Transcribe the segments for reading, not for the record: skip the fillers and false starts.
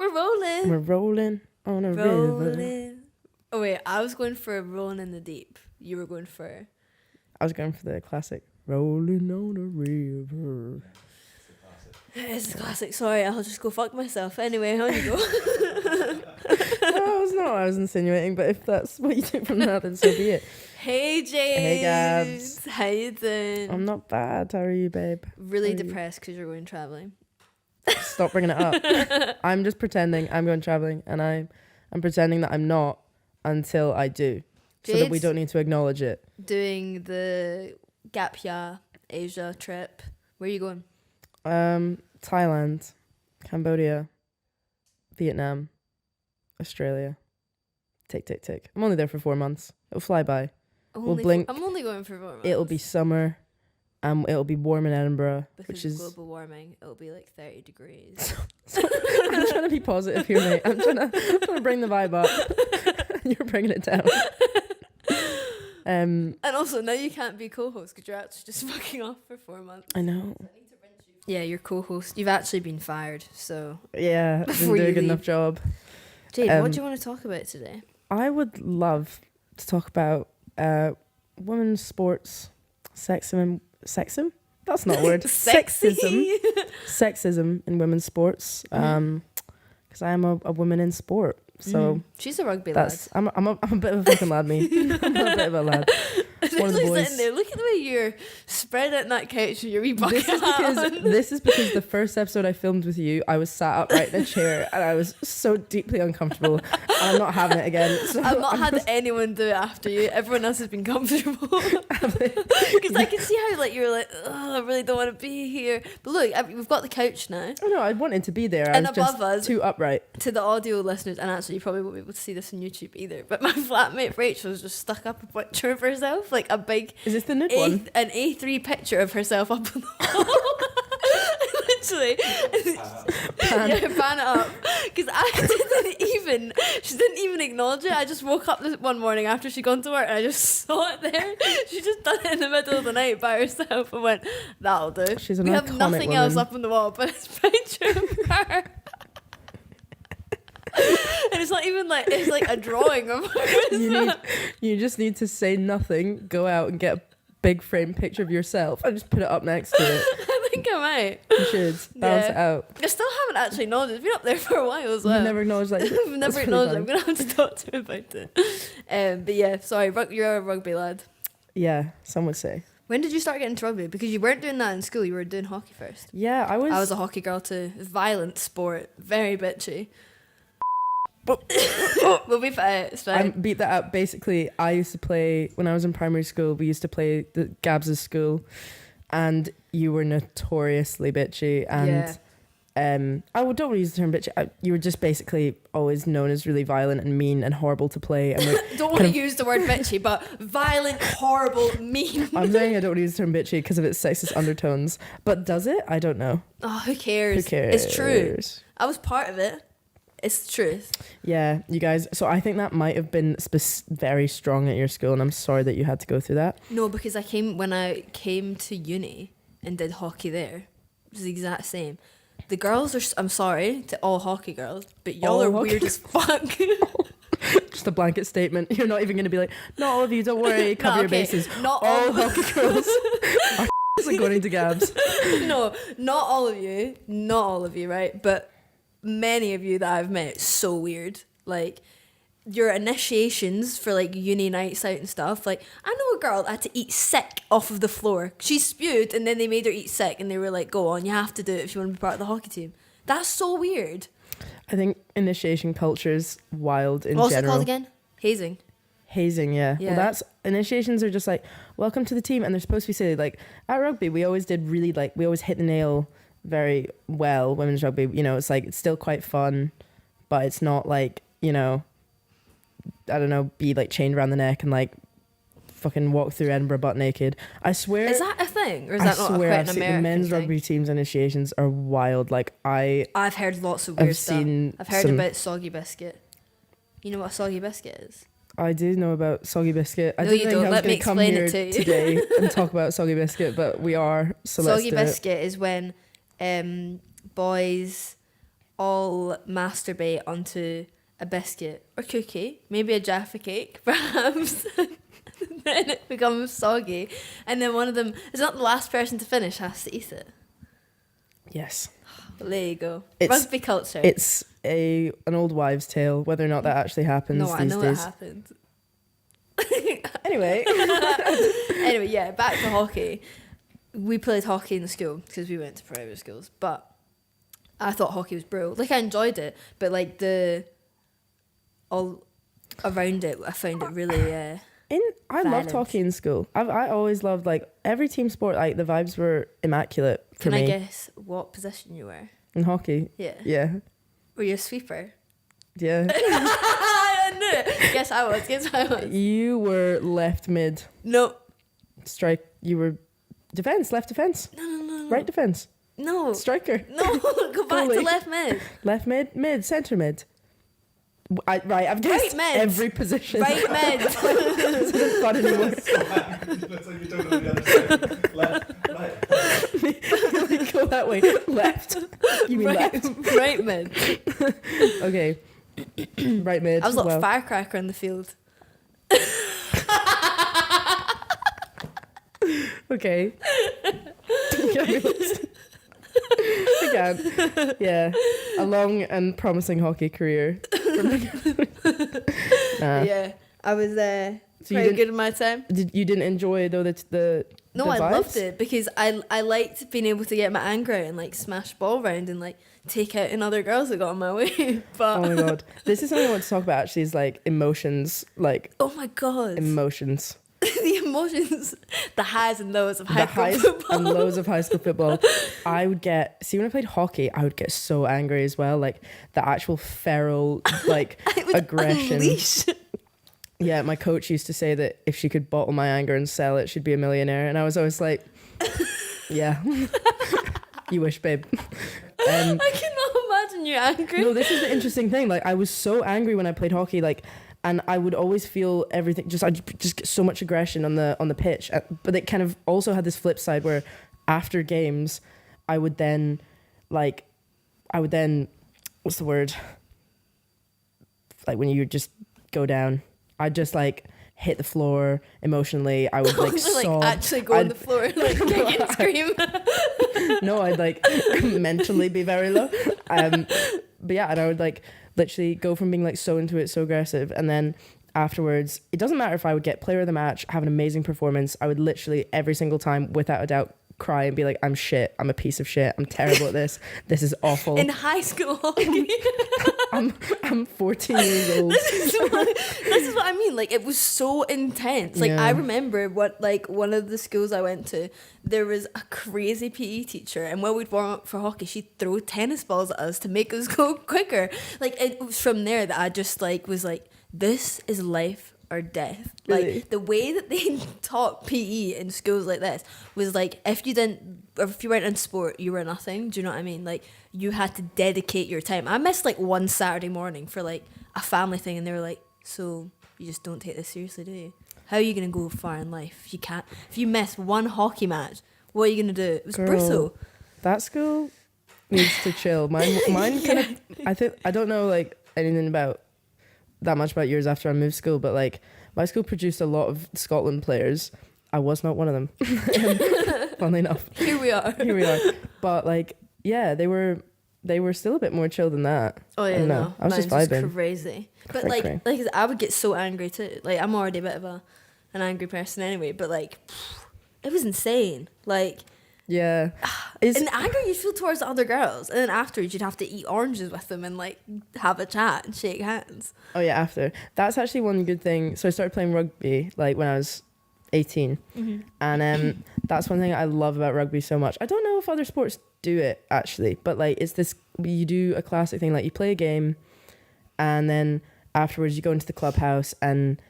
We're rolling. We're rolling on a river. Rolling. Oh wait, I was going for rolling in the deep. You were going for. I was going for the classic rolling on a river. It's a classic. Sorry, I'll just go fuck myself. Anyway, on you go. No, it's not what I was insinuating, but if that's what you take from that, then so be it. Hey Jade. Hey Gabs. How you doing? I'm not bad. How are you, babe? Really depressed because you're going traveling. Stop bringing it up. I'm just pretending I'm going traveling, and I'm pretending that I'm not until I do, so that we Jade's don't need to acknowledge it. doing the Gap Year Asia trip. Where are you going? Thailand, Cambodia, Vietnam, Australia. Tick. I'm only there for 4 months. It'll fly by. Blink. I'm only going for 4 months. It'll be summer. It'll be warm in Edinburgh, because which of is global warming. It'll be like 30 degrees. I'm trying to be positive here, mate. I'm trying to bring the vibe up. You're bringing it down. And also now you can't be co-host because you're actually just fucking off for 4 months. I know. Yeah, you're co-host. You've actually been fired, so. Yeah, I've been doing a good enough job. Jade, what do you want to talk about today? I would love to talk about women's sports, sexism. That's not a word. Sexism in women's sports. Because I am a woman in sport. So she's a rugby lad. I'm a bit of a fucking lad, me. I'm a bit of a lad. One of the boys. Sitting there, look at the way you're spread out in that couch with your wee bucket This is because the first episode I filmed with you, I was sat upright in a chair and I was so deeply uncomfortable. And I'm not having it again. So I've not had anyone do it after you. Everyone else has been comfortable. Because I can see how you're like, oh, I really don't want to be here. But look, we've got the couch now. Oh no, I wanted to be there. And I was above just us, too upright. To the audio listeners, and actually you probably won't be able to see this on YouTube either, but my flatmate Rachel has just stuck up a picture of herself, like a big Is this the nude one? An A3 picture of herself up on the wall. Literally. Pan it up. Because she didn't even acknowledge it. I just woke up one morning after she'd gone to work and I just saw it there. She just done it in the middle of the night by herself and went, that'll do. We have nothing else up on the wall but it's a picture of her. And it's not even like, it's like a drawing of her. You just need to say nothing, go out and get a big frame picture of yourself and just put it up next to it. I think I might. You should balance it out. I still haven't actually acknowledged it. It's been up there for a while as well. You've never acknowledged that. I've never acknowledged it. I'm going to have to talk to him about it. But yeah, sorry, you're a rugby lad. Yeah, some would say. When did you start getting into rugby? Because you weren't doing that in school, you were doing hockey first. Yeah, I was a hockey girl too. Violent sport, very bitchy. We'll be fine. It's fine. Beat that up. Basically, I used to play when I was in primary school. We used to play the Gabs' school, and you were notoriously bitchy. And I don't use the term bitchy. You were just basically always known as really violent and mean and horrible to play. And don't want to use the word bitchy, but violent, horrible, mean. I'm saying I don't want to use the term bitchy because of its sexist undertones. But does it? I don't know. Oh, who cares? Who cares? It's true. I was part of it. It's the truth. Yeah, you guys. So I think that might have been very strong at your school, and I'm sorry that you had to go through that. No, because when I came to uni and did hockey there, it was the exact same. The girls are, I'm sorry to all hockey girls, but y'all are weird as fuck. Just a blanket statement. You're not even going to be like, not all of you, don't worry, cover your bases. Not all hockey girls are according to Gabs. No, not all of you, right? But many of you that I've met, so weird. Like, your initiations for like uni nights out and stuff. Like, I know a girl that had to eat sick off of the floor. She spewed and then they made her eat sick and they were like, go on, you have to do it if you want to be part of the hockey team. That's so weird. I think initiation culture is wild in What's general. What's it called again? Hazing, yeah. Well, initiations are just like, welcome to the team, and they're supposed to be silly. Like, at rugby, we always hit the nail very well, women's rugby. You know, it's like, it's still quite fun, but it's not like, you know, I don't know, be like chained around the neck and like fucking walk through Edinburgh butt naked. I swear. Is that a thing? Or is that not quite an American the men's thing? rugby teams initiations are wild. Like, I've heard lots of weird stuff. I've heard about soggy biscuit. You know what a soggy biscuit is? I do know about soggy biscuit. I no, didn't you think don't. I was Let me going to come explain here it to you today and talk about soggy biscuit, but we are. So soggy biscuit is when boys all masturbate onto a biscuit or cookie, maybe a Jaffa cake, perhaps. Then it becomes soggy, and then one of them is not the last person to finish has to eat it. Yes. Well, there you go. It's, rugby culture. It's an old wives' tale, whether or not that actually happens no, these I know days. it happens. Anyway. Anyway, yeah, back to hockey. We played hockey in the school because we went to private schools, but I thought hockey was brutal. Like, I enjoyed it, but like all around it, I found it really I loved hockey in school. I always loved, like, every team sport. Like, the vibes were immaculate for me. Can I guess what position you were? In hockey? Yeah. Yeah. Were you a sweeper? Yeah. I knew it. Guess I was. You were left mid. No. Strike. You were defense. Left defense. No. Right defense. No. Striker. No. Go back to left mid. Left mid. Center mid. I've guessed every position. Right mid. This isn't fun anymore. Looks like you don't know the other side. Left, right. Go that way. Left. You mean left? Right mid. Okay. Right mid. I was like a firecracker in the field. Okay. Again. Yeah. A long and promising hockey career. Yeah. I was very good in my time. You didn't enjoy though the No, the I vibes? loved it because I liked being able to get my anger out and like smash ball around and like take out another girls that got in my way. But oh my god, this is something I want to talk about. Actually, is like emotions. Like, oh my god, emotions. the emotions, the highs and lows of high school highs football. and lows of high school football. I would get when I played hockey, I would get so angry as well. Like the actual feral like aggression. Unleash. Yeah, my coach used to say that if she could bottle my anger and sell it, she'd be a millionaire. And I was always like, yeah, you wish, babe. I cannot imagine you angry. No, this is the interesting thing. Like, I was so angry when I played hockey, like, and I would always feel everything. I just get so much aggression on the pitch. But it kind of also had this flip side where after games, I would then, what's the word? Like when you just go down, I'd just like hit the floor emotionally. I would like sob. Actually go on the floor and like kick and scream. No, I'd like mentally be very low. But yeah, and I would like literally go from being like so into it, so aggressive, and then afterwards, it doesn't matter if I would get player of the match, have an amazing performance, I would literally every single time, without a doubt, cry and be like, I'm shit, I'm a piece of shit, I'm terrible at this is awful. In high school hockey. I'm 14 years old. This is what I mean. Like, it was so intense. Like, Yeah. I remember one of the schools I went to, there was a crazy PE teacher, and when we'd warm up for hockey, she'd throw tennis balls at us to make us go quicker. Like, it was from there that I just like was like, this is life or death. Really? Like, the way that they taught PE in schools like this was like, if you weren't in sport, you were nothing. Do you know what I mean? Like, you had to dedicate your time. I missed like one Saturday morning for like a family thing, and they were like, so you just don't take this seriously, do you? How are you going to go far in life if you can't? If you miss one hockey match, what are you going to do? It was brutal. That school needs to chill. Mine kind of, I don't know like anything about that much about yours after I moved school, but like my school produced a lot of Scotland players. I was not one of them. Funnily enough. Here we are. But like, yeah, they were still a bit more chill than that. Oh yeah, no. I was just Mine's vibing. Crazy. But Cray. like I would get so angry too. Like, I'm already a bit of an angry person anyway, but like it was insane. Like, yeah. and the anger you feel towards the other girls, and then afterwards you'd have to eat oranges with them and like have a chat and shake hands. Oh yeah, after. That's actually one good thing. So I started playing rugby like when I was 18. Mm-hmm. And that's one thing I love about rugby so much. I don't know if other sports do it actually, but like it's this, you do a classic thing, like you play a game and then afterwards you go into the clubhouse and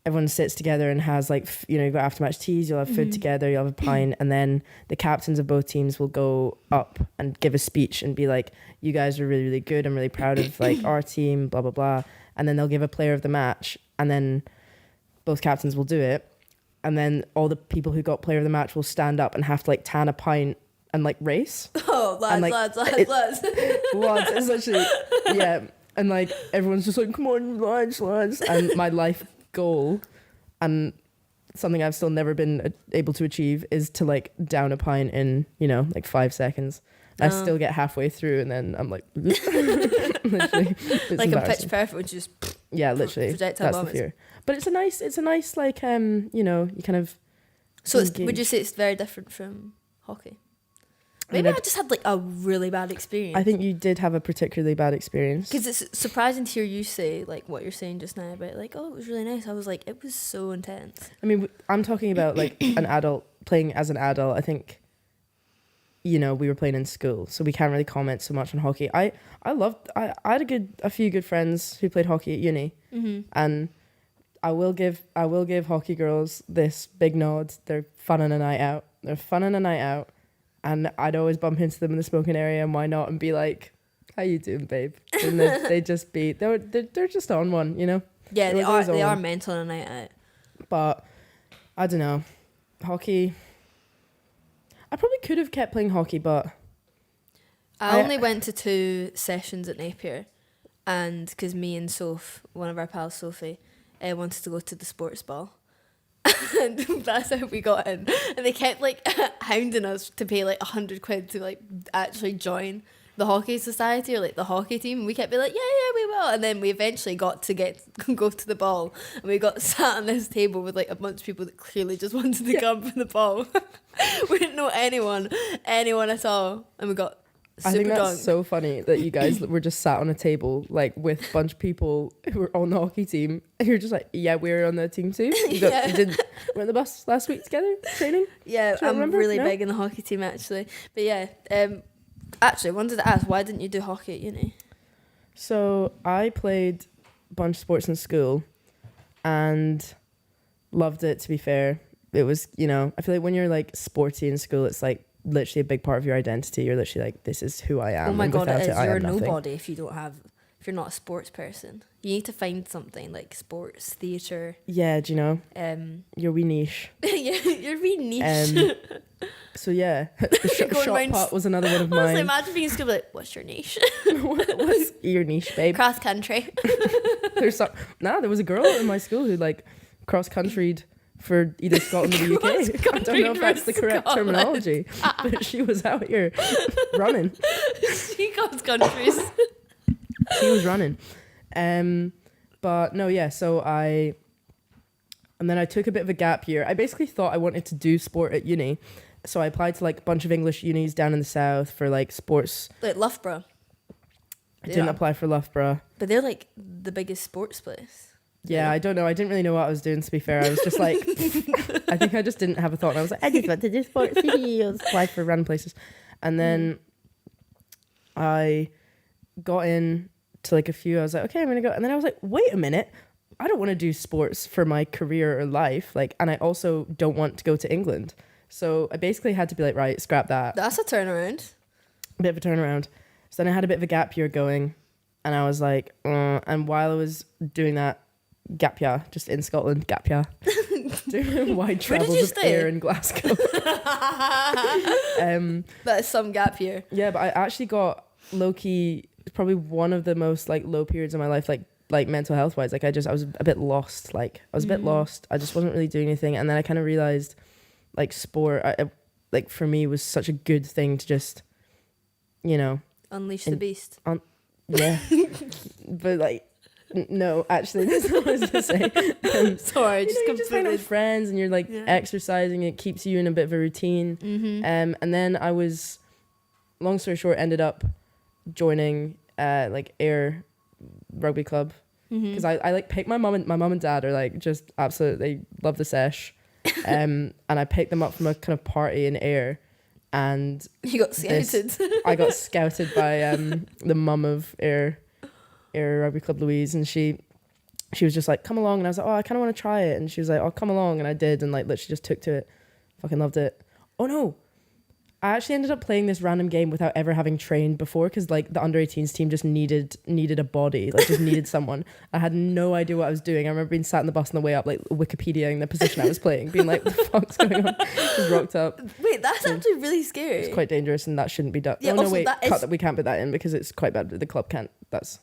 everyone sits together and has like, you go after match teas, you'll have food together, you'll have a pint, and then the captains of both teams will go up and give a speech and be like, you guys are really, really good. I'm really proud of like our team, blah, blah, blah. And then they'll give a player of the match and then both captains will do it. And then all the people who got player of the match will stand up and have to like tan a pint and like race. Oh, lads, like, lads. lads, it's literally, yeah. And like, everyone's just like, come on, lads. And my life goal, and something I've still never been able to achieve, is to like down a pint in, like 5 seconds. I still get halfway through and then I'm like, literally, like a Pitch Perfect, which is yeah, literally. That's the fear. But it's a nice like you kind of. So would you say it's very different from hockey? Maybe I just had like a really bad experience. I think you did have a particularly bad experience. Because it's surprising to hear you say like what you're saying just now about like, oh, it was really nice. I was like, it was so intense. I mean, I'm talking about like an adult playing as an adult. I think, we were playing in school, so we can't really comment so much on hockey. I had a few good friends who played hockey at uni, and I will give hockey girls this big nod. They're fun on a night out. And I'd always bump into them in the smoking area, and why not? And be like, "How you doing, babe?" And they'd just be they're just on one, Yeah, they are mental on a night out. But I don't know, hockey. I probably could have kept playing hockey, but I only went to 2 sessions at Napier, and because me and one of our pals, Sophie, wanted to go to the sports ball. And that's how we got in, and they kept like hounding us to pay like 100 quid to like actually join the hockey society or like the hockey team, and we kept being like, yeah, we will. And then we eventually got to go to the ball, and we got sat on this table with like a bunch of people that clearly just wanted to come for the ball. We didn't know anyone at all, and we got super I think that's drunk. so funny that you guys were just sat on a table like with a bunch of people who were on the hockey team, and you're just like, yeah, we're on the team too. We're on the bus last week together training. Yeah, I'm really big in the hockey team actually. But yeah, actually, I wanted to ask, why didn't you do hockey at uni? So I played a bunch of sports in school and loved it, to be fair. It was, I feel like when you're like sporty in school, it's like literally a big part of your identity. You're literally like, this is who I am. Oh my God, it is. You're a nobody if you're not a sports person. You need to find something like sports, theatre. Yeah, do you know? Your wee niche. Yeah, your wee niche. So yeah, the shot pot was another one of mine. Honestly, imagine being in school like, what's your niche? What's your niche, babe? Cross country. There was a girl in my school who like cross countryed for either Scotland or the UK. I don't know if that's the correct terminology, but she was out here running. She cross countries. She was running. But no, yeah, and then I took a bit of a gap year. I basically thought I wanted to do sport at uni. So I applied to like a bunch of English unis down in the south for like sports. Like Loughborough. I didn't apply for Loughborough. But they're like the biggest sports place. Yeah, I don't know. I didn't really know what I was doing, to be fair. I was just like, I think I just didn't have a thought. And I was like, I just want to do sports. I'll apply for random places. And then I got in to like a few. I was like, okay, I'm going to go. And then I was like, wait a minute. I don't want to do sports for my career or life. Like, and I also don't want to go to England. So I basically had to be like, right, scrap that. That's a turnaround. A bit of a turnaround. So then I had a bit of a gap year going. And I was like, and while I was doing that, gap year, just in Scotland, gap year, doing wide travels of air in Glasgow. That is some gap year. Yeah, but I actually got low-key, probably one of the most like low periods in my life, like mental health wise. Like I was a bit lost. Like I was a bit lost. I just wasn't really doing anything. And then I kind of realized like sport, like for me was such a good thing to just, unleash the beast. Yeah. But like, no, actually, that's not what I was going to say. Sorry, you just hang out with friends and you're like exercising. It keeps you in a bit of a routine. And then I was, long story short, ended up joining like Ayr rugby club because I like picked my mum and dad are like just absolutely love the sesh. And I picked them up from a kind of party in Ayr. And you got scouted. I got scouted by the mum of Ayr Rugby Club, Louise, and she was just like, come along. And I was like, oh, I kind of want to try it. And she was like, oh, come along. And I did, and like literally just took to it. Fucking loved it. Oh no, I actually ended up playing this random game without ever having trained before because like the under 18s team just needed a body, like just needed someone. I had no idea what I was doing. I remember being sat in the bus on the way up, like Wikipediaing the position I was playing, being like, what the fuck's going on? Just rocked up. Wait, that's actually really scary. It's quite dangerous and that shouldn't be done. Yeah, Oh no, also wait, that we can't put that in because it's quite bad. The club can't. That's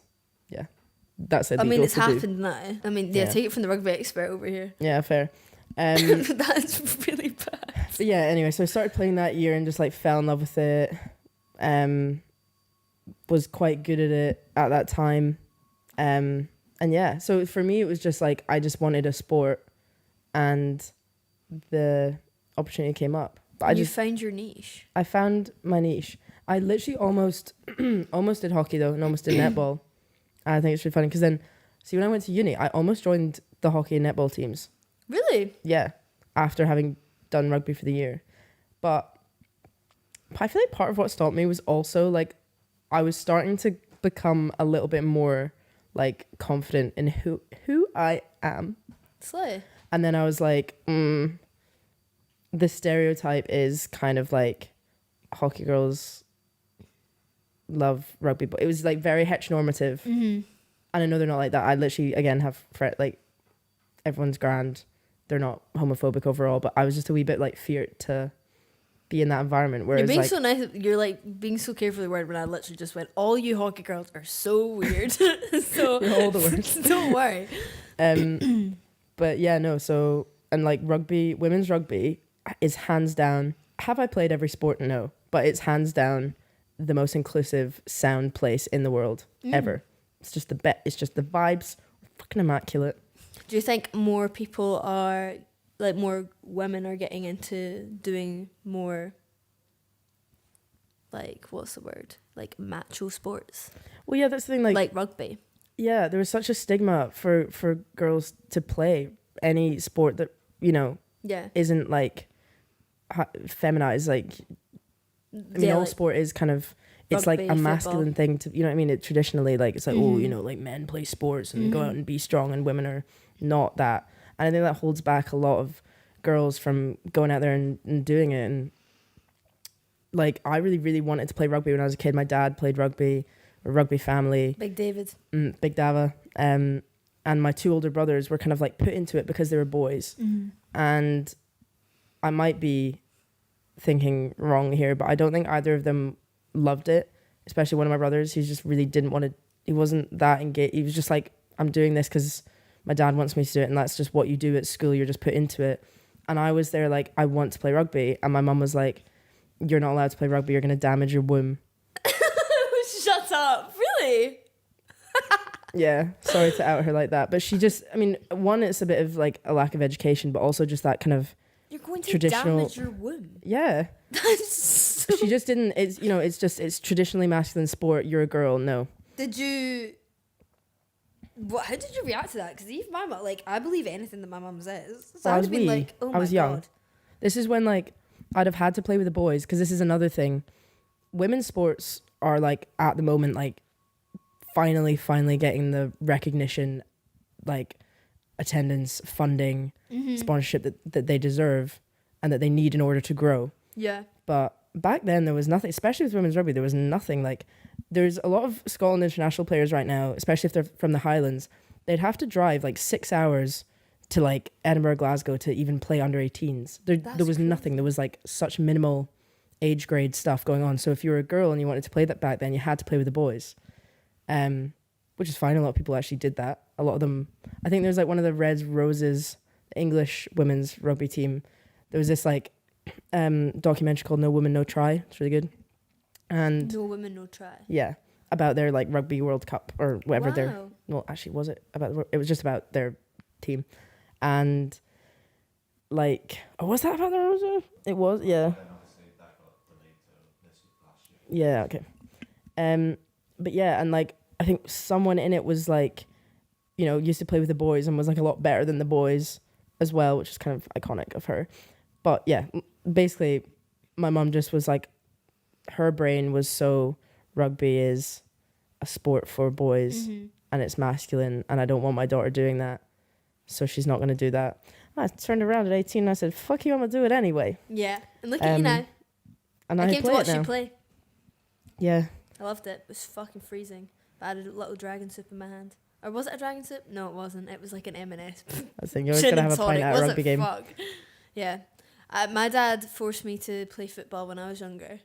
illegal. I mean, it's to do. happened now. I mean, yeah, take it from the rugby expert over here. Yeah, fair. That's really bad. But yeah, anyway, so I started playing that year and just like fell in love with it. Was quite good at it at that time. And yeah, so for me it was just like I just wanted a sport and the opportunity came up. But you found your niche. I found my niche. I literally almost did hockey though and almost did netball. And I think it's really funny because then, see, when I went to uni, I almost joined the hockey and netball teams. Really? Yeah, after having done rugby for the year. But I feel like part of what stopped me was also like I was starting to become a little bit more like confident in who I am. Slay. And then I was like, the stereotype is kind of like hockey girls love rugby, but it was like very heteronormative. Mm-hmm. And I know they're not like that. I literally, again, have like everyone's grand. They're not homophobic overall, but I was just a wee bit like feared to be in that environment. Whereas you're being like, so nice. You're like being so careful with the word when I literally just went, all you hockey girls are so weird. So you're all the worst. Don't worry. But yeah, no. So, and like rugby, women's rugby is hands down. Have I played every sport? No, but it's hands down the most inclusive sound place in the world ever. It's just it's just the vibes are fucking immaculate. Do you think more people are, like more women are getting into doing more, like, what's the word? Like macho sports? Well, yeah, that's the thing. Like rugby. Yeah, there was such a stigma for girls to play any sport that, you know, isn't like feminized. Like, I mean, all like sport is kind of, it's rugby, like a masculine football thing to, you know what I mean? It traditionally, like, it's like, oh, you know, like men play sports and go out and be strong and women are not that. And I think that holds back a lot of girls from going out there and doing it. And like, I really, really wanted to play rugby when I was a kid. My dad played rugby, a rugby family. Big David. Big Dava. And my two older brothers were kind of like put into it because they were boys. And I might be thinking wrong here, but I don't think either of them loved it, especially one of my brothers. He just really didn't want to, he wasn't that engaged. He was just like, I'm doing this because my dad wants me to do it and that's just what you do at school. You're just put into it. And I was there like, I want to play rugby. And my mum was like, you're not allowed to play rugby. You're going to damage your womb. Shut up. Really? Yeah, sorry to out her like that. But she just, I mean, one, it's a bit of like a lack of education, but also just that kind of you're going to traditional damage your womb. Yeah. That's so... She just didn't, it's, you know, it's traditionally masculine sport. You're a girl. No. Did you... How did you react to that? Because even my mum, like, I believe anything that my mum says. So I would have been like, oh my God. I was young. This is when, like, I'd have had to play with the boys, because this is another thing. Women's sports are, like, at the moment, like, finally getting the recognition, like, attendance, funding, sponsorship that they deserve and that they need in order to grow. Yeah. But back then, there was nothing, especially with women's rugby, there was nothing, like... There's a lot of Scotland international players right now, especially if they're from the Highlands. They'd have to drive like 6 hours to like Edinburgh, Glasgow to even play under 18s. There was nothing. There was like such minimal age grade stuff going on. So if you were a girl and you wanted to play that back then, you had to play with the boys, which is fine. A lot of people actually did that. A lot of them, I think there's like one of the Reds Roses, the English women's rugby team. There was this like documentary called No Woman, No Try. It's really good. And No Woman, No Try. Yeah, about their like rugby World Cup or whatever. Wow. Well, actually, was it about? It was just about their team, and like, oh, was that about their? It was, yeah. And obviously that got delayed to this last year. Yeah. Okay. But yeah, and like I think someone in it was like, you know, used to play with the boys and was like a lot better than the boys as well, which is kind of iconic of her. But yeah, basically, my mum just was like. Her brain was so rugby is a sport for boys and it's masculine and I don't want my daughter doing that, so she's not going to do that. I turned around at 18 and I said, fuck you, I'm going to do it anyway. Yeah, and look at you now. And I I came play to watch it now. you play. Yeah. I loved it. It was fucking freezing. But I had a little dragon soup in my hand. Or was it a dragon soup? No, it wasn't. It was like an M&S. I was thinking you're always going to have a pint at a rugby game. Fuck? Yeah. My dad forced me to play football when I was younger.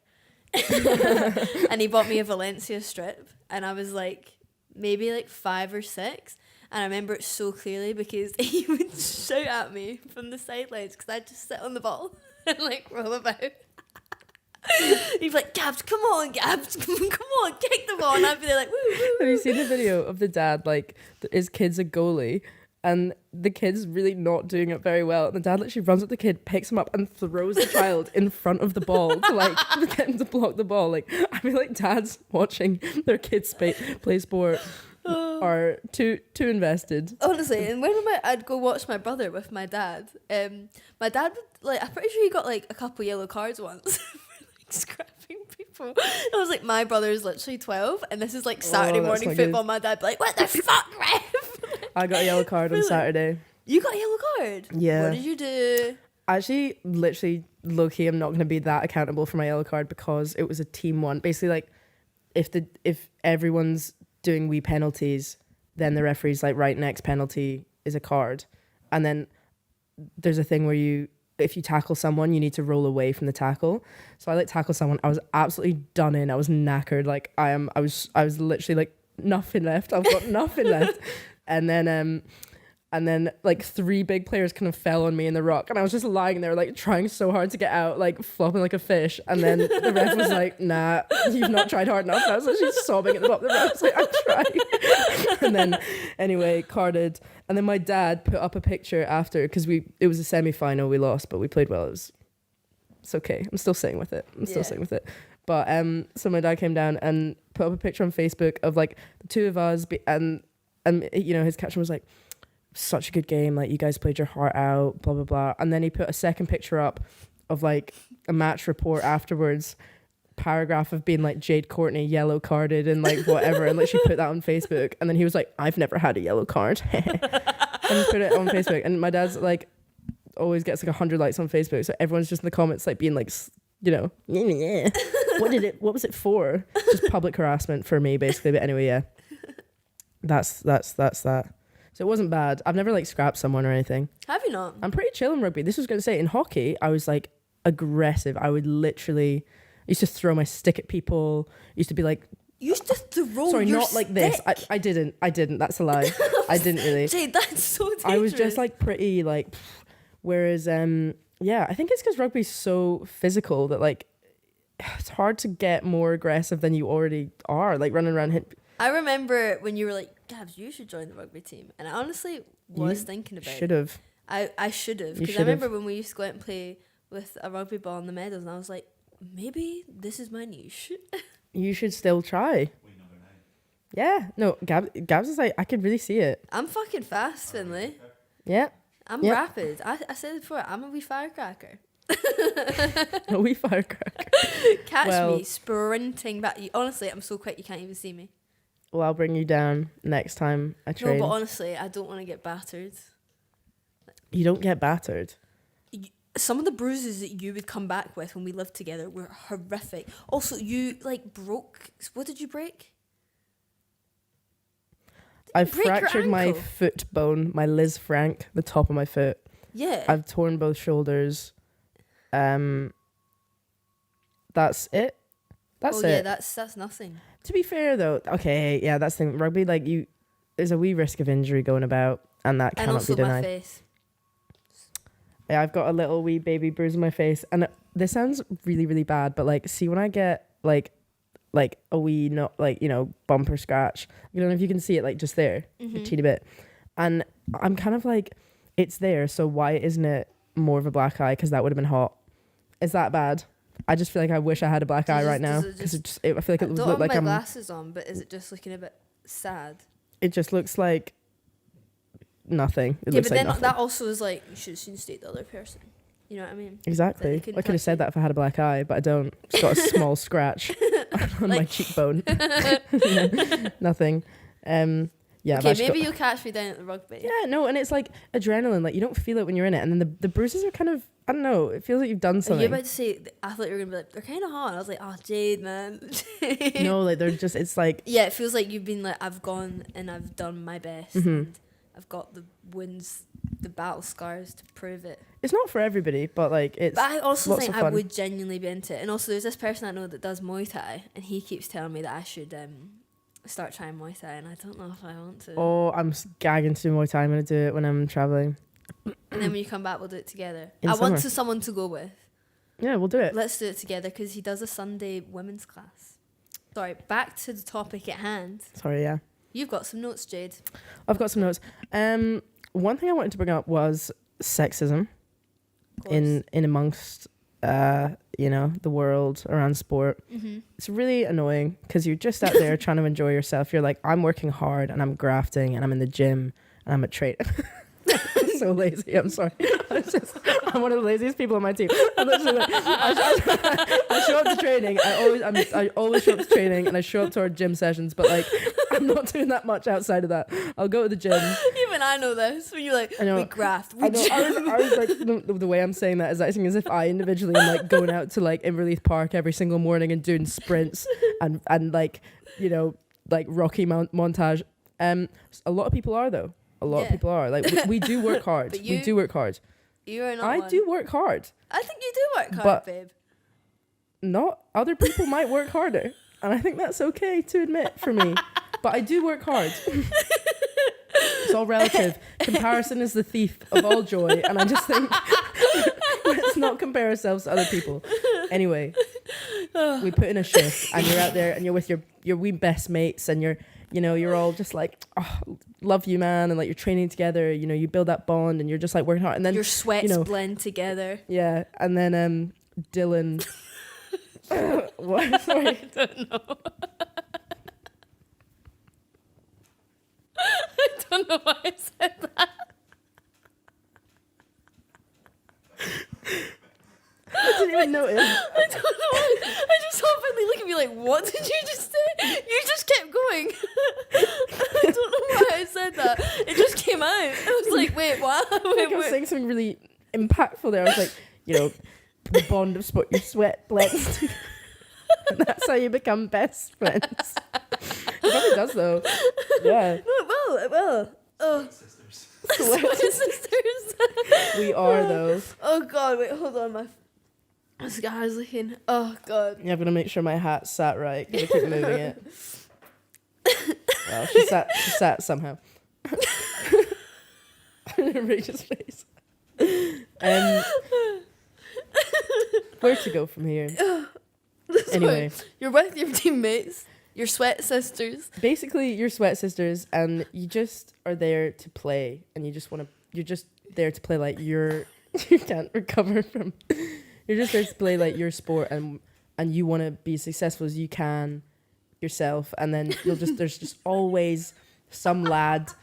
And he bought me a Valencia strip. And I was like, maybe like 5 or 6. And I remember it so clearly because he would shout at me from the sidelines because I'd just sit on the ball and like roll about. He'd be like, Gabs, come on, Gabs, come on, kick the ball. And I'd be there like, woo, woo. Have you seen the video of the dad, like, his kid's a goalie and the kid's really not doing it very well, and the dad literally runs at the kid, picks him up and throws the child in front of the ball to like get him to block the ball. Like, I feel like dads watching their kids play sport are too invested. Honestly, and when I'd go watch my brother with my dad would, like, I'm pretty sure he got like a couple yellow cards once for like scrapping people. I was like, my brother's literally 12 and this is like Saturday morning football. My dad be like, what the fuck, ref? I got a yellow card on Saturday. You got a yellow card? Yeah. What did you do? Actually, literally, low-key, I'm not going to be that accountable for my yellow card because it was a team one. Basically, like, if everyone's doing wee penalties, then the referee's like, right, next penalty is a card. And then there's a thing where if you tackle someone, you need to roll away from the tackle. So I like tackle someone. I was absolutely done in. I was knackered. Like, I was literally like, nothing left. I've got nothing left. And then like 3 big players kind of fell on me in the rock, and I was just lying there like trying so hard to get out, like flopping like a fish. And then the ref was like, nah, you've not tried hard enough. And I was actually sobbing at the bottom. The ref was like, I tried. And then anyway, carded. And then my dad put up a picture after, because it was a semi-final, we lost, but we played well. It's okay. I'm still sitting with it. But so my dad came down and put up a picture on Facebook of like the 2 of us and you know, his caption was like, such a good game, like you guys played your heart out, blah blah blah. And then he put a second picture up of like a match report afterwards, paragraph of being like, Jade Courtney yellow carded and like whatever, and like she put that on Facebook. And then he was like, I've never had a yellow card. And he put it on Facebook, and my dad's like always gets like 100 likes on Facebook, so everyone's just in the comments like being like, you know, yeah. What was it for? Just public harassment for me basically. But anyway, yeah, that's that. So it wasn't bad. I've never like scrapped someone or anything. Have you not? I'm pretty chill in rugby. This was going to say, in hockey, I was like aggressive. I would literally used to throw my stick at people. Used to be like, you used to throw sorry, your not stick. like this. I didn't. That's a lie. I didn't really. Jade, that's so dangerous. I was just like pretty like, whereas yeah, I think it's because rugby's so physical that like it's hard to get more aggressive than you already are, like running around hit. I remember when you were like, Gabs, you should join the rugby team. And I honestly was thinking about it. Should have. I should have. Because I remember when we used to go out and play with a rugby ball in the meadows, and I was like, maybe this is my niche. You should still try. We never know. Yeah. No, Gabs is like, I could really see it. I'm fucking fast, Finlay. Yeah. I'm rapid. I said it before, I'm a wee firecracker. A wee firecracker. Catch me sprinting back. Honestly, I'm so quick you can't even see me. Well, I'll bring you down next time I train. No, but honestly, I don't want to get battered. You don't get battered. Some of the bruises that you would come back with when we lived together were horrific. Also, you like broke. What did you break? I fractured my foot bone, my Liz Frank, the top of my foot. Yeah. I've torn both shoulders. That's it. That's it. Yeah, that's nothing. To be fair though, okay, yeah, that's the thing. Rugby, like there's a wee risk of injury going about, and that cannot be denied. And also my face. Yeah, I've got a little wee baby bruise on my face, and this sounds really, really bad, but like, see when I get like a wee, not like, you know, bumper scratch. I don't know if you can see it, like just there, a teeny bit, and I'm kind of like, it's there, so why isn't it more of a black eye? Because that would have been hot. Is that bad? I just feel like I wish I had a black eye right now, because I feel like it would look like I'm. I don't have my glasses on, but is it just looking a bit sad? It just looks like nothing. It Yeah, looks but like then nothing. that also is like, you should have seen state the other person. You know what I mean? Exactly. That I could have said that if I had a black eye, but I don't. Just got a small scratch on my cheekbone. Nothing. Yeah. Okay, maybe you'll catch me down at the rugby. Yeah, no, and it's like adrenaline. Like you don't feel it when you're in it, and then the bruises are kind of, I don't know. It feels like you've done something. You're about to say, I thought you were gonna be like, they're kind of hot. I was like, oh, Jade, man. No, like they're just. It's like. Yeah, it feels like you've been like, I've gone and I've done my best. Mm-hmm. And I've got the wounds, the battle scars to prove it. It's not for everybody, but like it's. But I also lots think of I fun. would genuinely be into it. And also, there's this person I know that does Muay Thai, and he keeps telling me that I should start trying Muay Thai, and I don't know if I want to. Oh, I'm gagging to do Muay Thai. I'm gonna do it when I'm traveling. And then when you come back, we'll do it together. In I summer. want someone to go with. Yeah, we'll do it. Let's do it together because he does a Sunday women's class. Sorry, back to the topic at hand. Sorry, yeah. You've got some notes, Jade. I've got some notes. One thing I wanted to bring up was sexism Of course. in amongst the world around sport. Mm-hmm. It's really annoying because you're just out there trying to enjoy yourself. You're like, I'm working hard and I'm grafting and I'm in the gym and I'm a trainer. I'm so lazy. I'm sorry. I'm one of the laziest people on my team. I'm literally like, I show up to training. I always show up to training and I show up to our gym sessions, but like I'm not doing that much outside of that. I'll go to the gym. Even I know this. When you're like, we graft, we I was like, the way I'm saying that is acting as if I individually am like going out to like Inverleith Park every single morning and doing sprints and like, like Rocky montage. A lot of people are though. A lot of people are. Like we do work hard. We do work hard. You are not I one. do work hard. I think you do work hard, But- babe. Not other people might work harder. And I think that's okay to admit for me. But I do work hard. It's all relative. Comparison is the thief of all joy. And I just think let's not compare ourselves to other people. Anyway, we put in a shift and you're out there and you're with your wee best mates and you're all just like, oh, love you, man. And like you're training together, you build that bond and you're just like working hard. And then your sweats blend together. Yeah. And then Dylan. What? Sorry. I don't know. I don't know why I said that. I didn't even notice. I don't know why. I just saw Finley look at me like, what did you just say? You just kept going. I don't know why I said that. It just came out. I was like, wait, what? I was saying something really impactful there. I was like, the bond of sport, your sweat blends. And that's how you become best friends. It probably does though. Yeah. Well. Oh. Sisters. Sweat sisters. We are though. Oh God, wait, hold on. My scar's looking. Oh God. Yeah, I'm gonna make sure my hat's sat right. I'm gonna keep moving it. Well, she sat somehow. Rachel's face. Where to go from here? Anyway, you're with your teammates, your sweat sisters. Basically, you're sweat sisters, and you just are there to play, and you're just there to play like you can't recover from. You're just there to play like your sport, and you want to be as successful as you can yourself, and then there's just always some lad.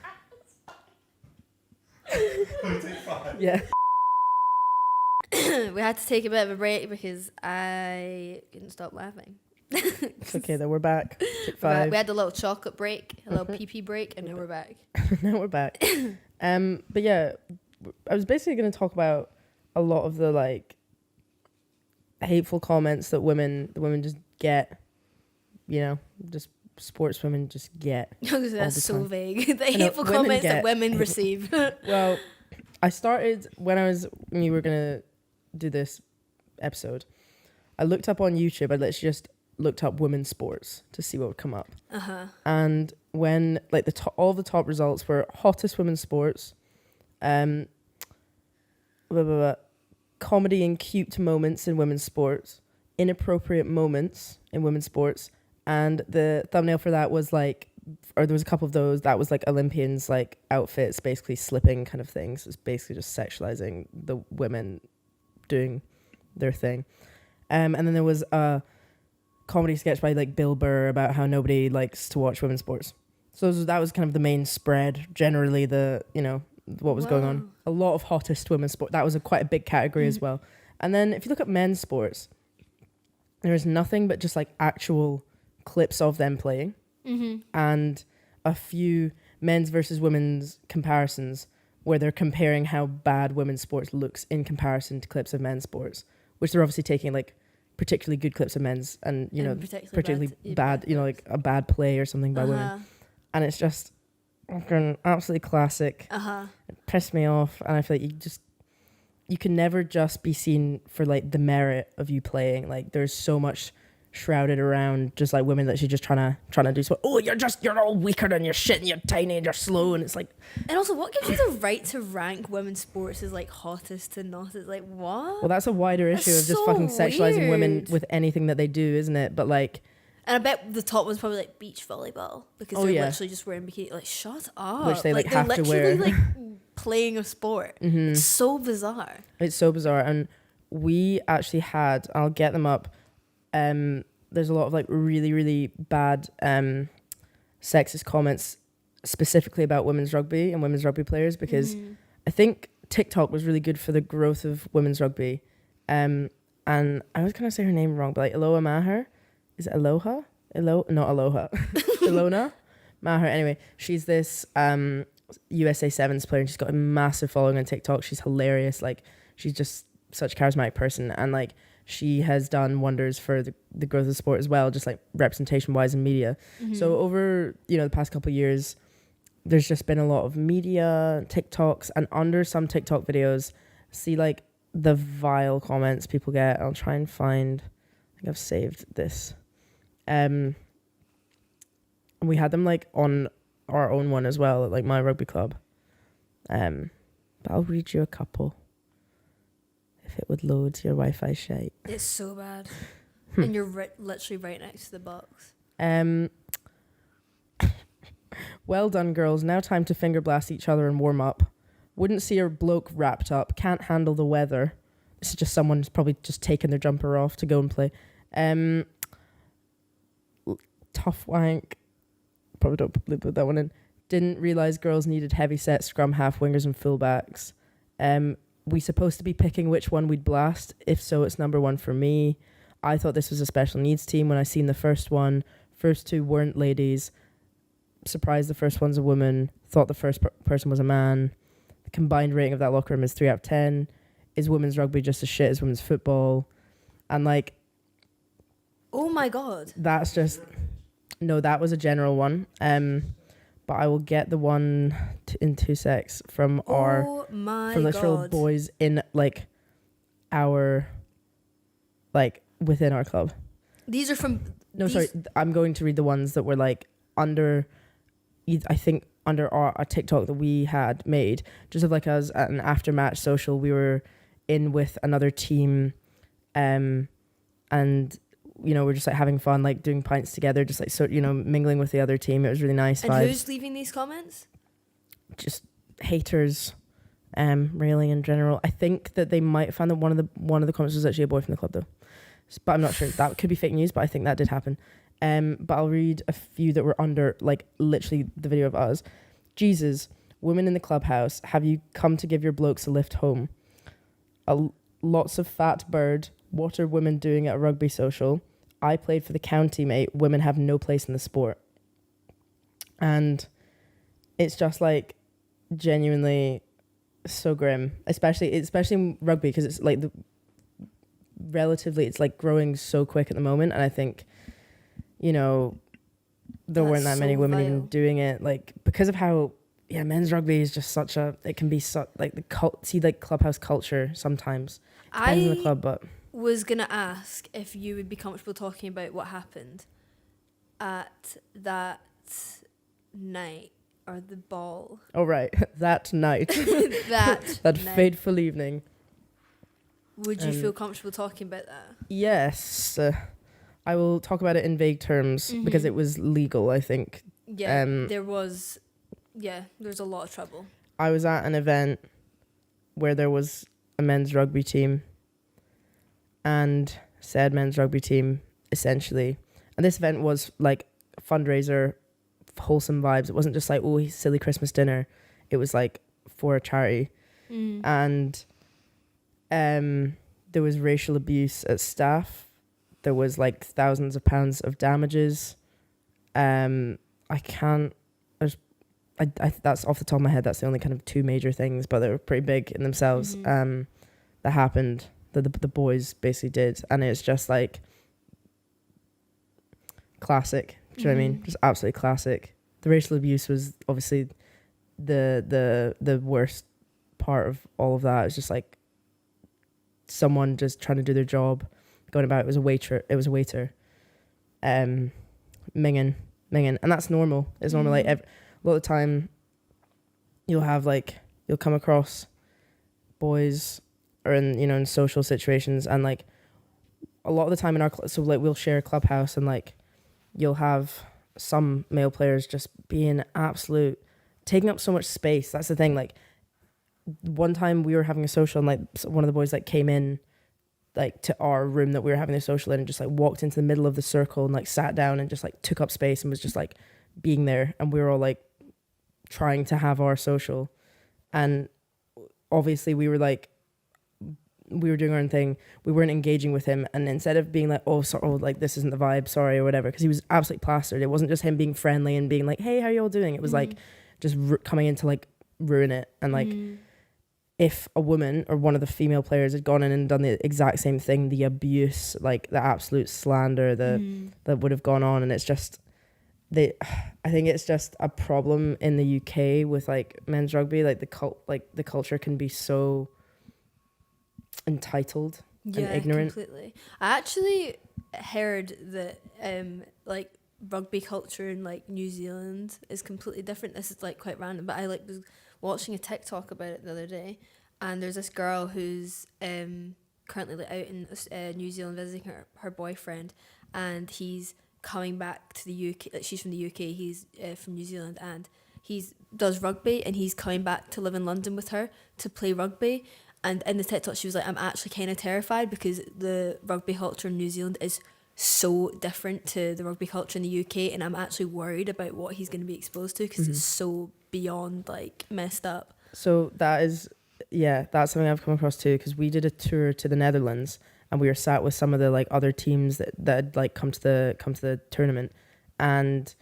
Take 5. Yeah. We had to take a bit of a break because I couldn't stop laughing. It's okay though, we're back. Took 5. We had a little chocolate break, a little pee break, and now we're back. Now we're back. But yeah, I was basically going to talk about a lot of the like hateful comments that the women just get, just sportswomen just get. That's so time. vague. The hateful comments that women receive. Well, I started when you were going to do this episode. I looked up on YouTube. I literally just looked up women's sports to see what would come up. Uh-huh. And when like all the top results were hottest women's sports, comedy and cute moments in women's sports, inappropriate moments in women's sports, and the thumbnail for that was like, or there was a couple of those that was like Olympians like outfits basically slipping kind of things. It's basically just sexualizing the women doing their thing. And then there was a comedy sketch by like Bill Burr about how nobody likes to watch women's sports. So that was kind of the main spread. Generally, what was going on. A lot of hottest women's sport. That was quite a big category as well. And then if you look at men's sports, there's nothing but just like actual clips of them playing, and a few men's versus women's comparisons where they're comparing how bad women's sports looks in comparison to clips of men's sports, which they're obviously taking like particularly good clips of men's and, you know, particularly bad, you know, like a bad play or something by women. And it's just fucking absolutely classic. It pissed me off. And I feel like you can never just be seen for like the merit of you playing. Like there's so much shrouded around just like women that she's just trying to do so. Oh, you're all weaker and you're shit and you're tiny and you're slow, and it's like. And also, what gives you the right to rank women's sports as like hottest to not? It's like, what? Well, that's a wider issue of just fucking sexualizing women with anything that they do, isn't it? But like. And I bet the top one's probably like beach volleyball because they're literally just wearing bikini. Like, shut up. Which they like have to wear. They're literally like playing a sport. It's so bizarre. It's so bizarre. And we actually had, I'll get them up. There's a lot of like really, really bad sexist comments specifically about women's rugby and women's rugby players, because I think TikTok was really good for the growth of women's rugby. And I was going to say her name wrong, but like Aloha Maher. Is it Aloha? Not Aloha. Ilona Maher. Anyway, she's this USA Sevens player and she's got a massive following on TikTok. She's hilarious. Like, she's just such a charismatic person, and like she has done wonders for the growth of the sport as well, just like representation wise in media. So over, you know, the past couple of years, there's just been a lot of media, TikToks, and under some TikTok videos, see like the vile comments people get. I'll try and find, I think I've saved this. We had them like on our own one as well at like my rugby club. But I'll read you a couple if it would load your Wi-Fi shite. It's so bad. And you're literally right next to the box. Well done, girls. Now time to finger blast each other and warm up. Wouldn't see a bloke wrapped up. Can't handle the weather. This is just someone who's probably just taken their jumper off to go and play. Tough wank. Probably don't put that one in. Didn't realise girls needed heavy set scrum half wingers and fullbacks. We supposed to be picking which one we'd blast. If so, it's number one for me. I thought this was a special needs team when I seen the first one. First two weren't ladies. Surprised the first one's a woman. Thought the first person was a man. The combined rating of that locker room is 3 out of 10. Is women's rugby just as shit as women's football? And like, oh my god, that's just no. That was a general one. But I will get the one in 2 secs from from literal boys in like our within our club. These are from sorry. I'm going to read the ones that were like under. I think under our TikTok that we had made, just of like us at an after match social. We were in with another team, and you know, we're just like having fun, like doing pints together, just like, so, you know, mingling with the other team. It was really nice. And vibes. Who's leaving these comments? Just haters, really in general. I think that they might have found that one of the comments was actually a boy from the club though, but I'm not sure. That could be fake news, but I think that did happen. But I'll read a few that were under like literally the video of us. Jesus, women in the clubhouse, have you come to give your blokes a lift home? Lots of fat bird. What are women doing at a rugby social? I played for the county, mate. Women have no place in the sport. And it's just like genuinely so grim, especially in rugby, because it's like it's like growing so quick at the moment. And I think, you know, there weren't that many women even doing it, like because of how men's rugby is just such a, it can be such like like clubhouse culture sometimes. Depends on the club, but was gonna ask if you would be comfortable talking about what happened at that night or the ball. Oh right, that night. that night. Fateful evening. Would you feel comfortable talking about that? Yes. I will talk about it in vague terms because it was legal, I think. Yeah, there's a lot of trouble. I was at an event where there was a men's rugby team, and said men's rugby team, essentially, and this event was like a fundraiser, wholesome vibes. It wasn't just like, oh, silly Christmas dinner. It was like for a charity. And there was racial abuse at staff. There was like thousands of pounds of damages. There's that's off the top of my head, that's the only kind of two major things, but they were pretty big in themselves. That happened, that the boys basically did, and it's just like classic. Do you know what I mean? Just absolutely classic. The racial abuse was obviously the worst part of all of that. It's just like someone just trying to do their job, going about. It was a waiter. Minging, and that's normal. It's normal. Like a lot of the time, you'll come across boys or in social situations, and like a lot of the time in our so like we'll share a clubhouse, and like you'll have some male players just being absolute, taking up so much space. That's the thing. Like one time we were having a social, and like one of the boys like came in like to our room that we were having a social in, and just like walked into the middle of the circle and like sat down and just like took up space and was just like being there, and we were all like trying to have our social, and obviously we were doing our own thing. We weren't engaging with him, and instead of being like, like this isn't the vibe, sorry, or whatever, because he was absolutely plastered. It wasn't just him being friendly and being like, hey, how are you all doing? It was like just coming in to like ruin it. And like if a woman or one of the female players had gone in and done the exact same thing, the abuse, like the absolute slander that would have gone on. And it's just I think it's just a problem in the UK with like men's rugby. Like the culture can be so entitled and ignorant. Completely. I actually heard that like rugby culture in like New Zealand is completely different. This is like quite random, but I like was watching a TikTok about it the other day, and there's this girl who's currently like out in New Zealand visiting her boyfriend, and he's coming back to the UK. Like she's from the UK, he's from New Zealand, and he does rugby, and he's coming back to live in London with her to play rugby. And in the TikTok, she was like, I'm actually kind of terrified because the rugby culture in New Zealand is so different to the rugby culture in the UK, and I'm actually worried about what he's going to be exposed to because it's so beyond like messed up. So that's something I've come across too, because we did a tour to the Netherlands, and we were sat with some of the like other teams that had like come to the tournament, and